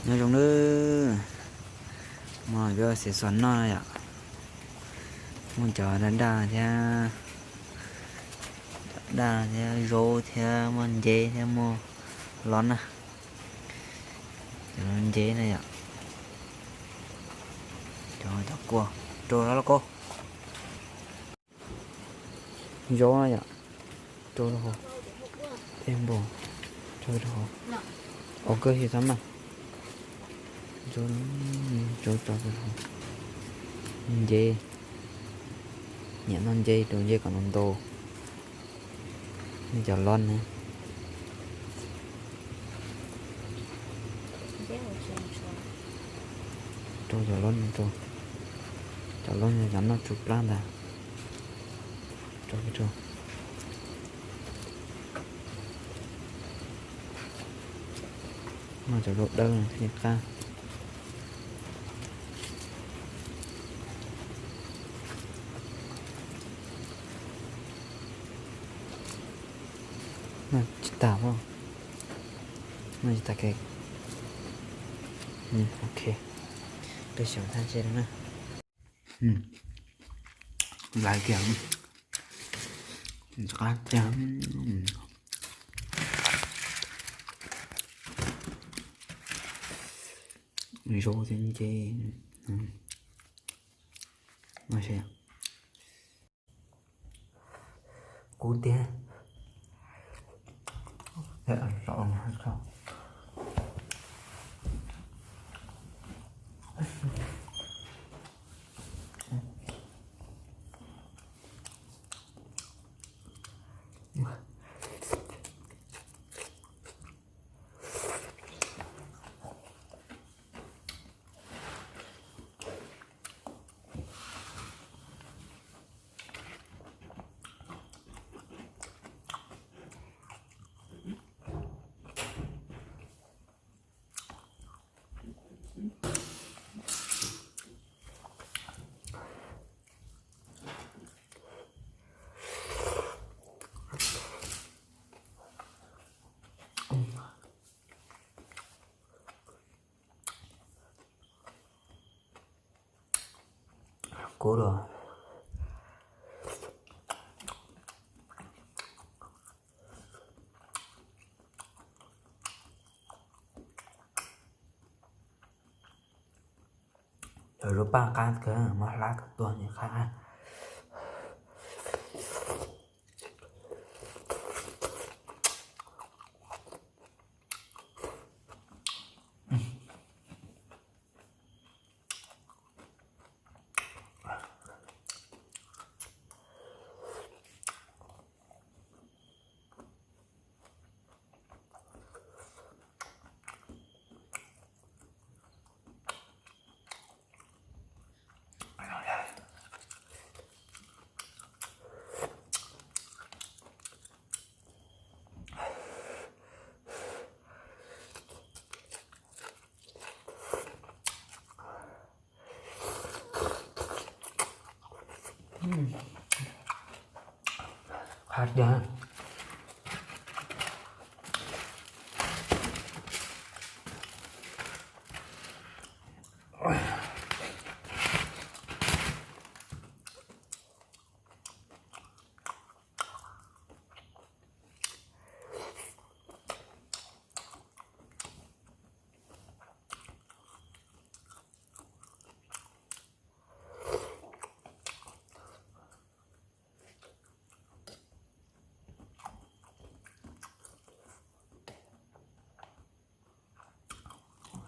nhớ trong nữa mà giờ sẽ xoắn nó này ạ, muốn chờ đến đà theo rô theo mình dê theo mua lón à, mình dê này ạ, trời thật quá, trời đó là cô, rô này ạ, trời đó em buồn, trời đó, ok thì tắm mà, trời trời trời dê, nhẹ non dê, đường dê còn non tô, giờ lon này. Trâu giờ lớn trâu giờ lớn thì nó chụp lan ra trâu mà giờ độ đơn thì ca mà chỉ tao không mà chỉ ta cái ok tôi想看这个呢来点cá trắng rô trên chê mà xem cú té để ăn rõ hay không cố rồi rồi ba can cái mà lá cái tuần như khác khác nha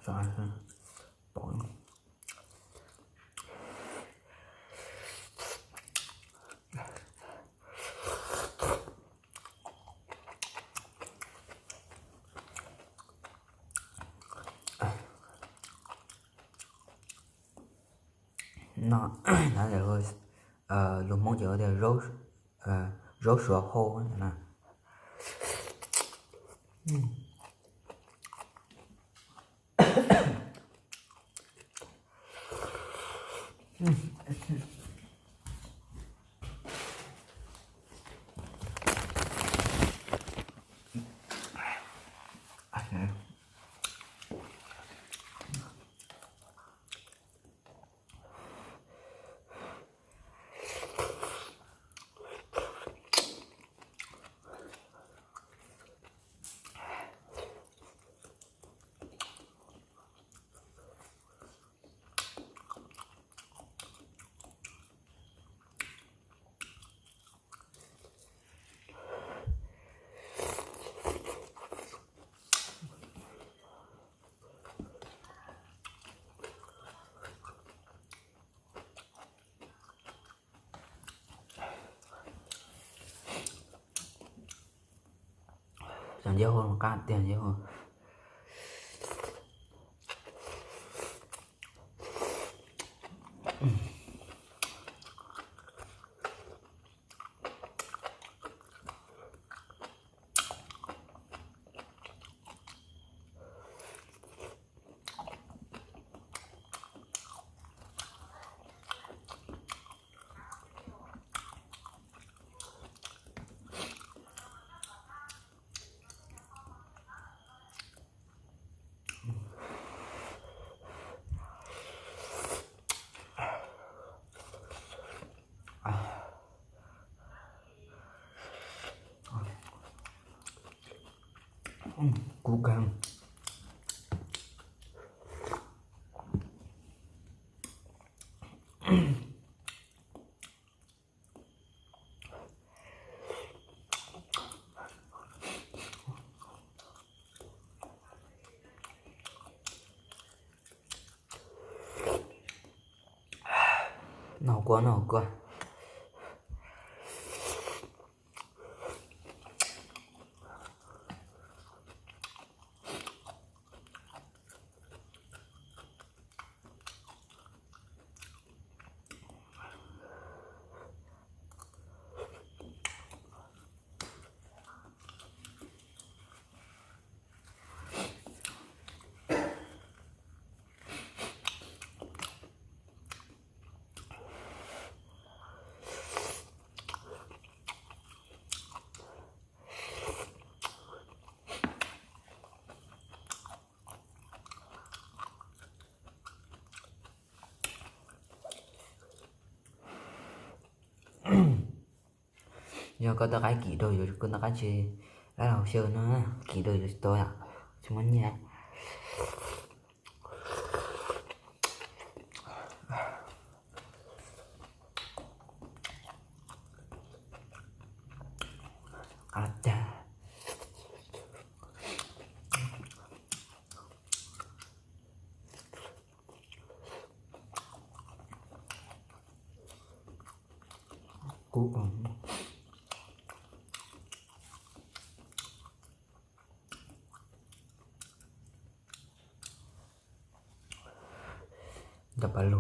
rồi tội nó nó là hơi dùng món chợ thì rốt rốt sữa khô nè Tiền dễ hơn, cá tiền dễ hơn. Củ cam. Nấu quá. Giờ có ta cái kỹ đôi rồi con ta cái chơi đã đầu sơ nó kỹ đôi rồi tôi ạ chúng mình nha ada cú dapat lu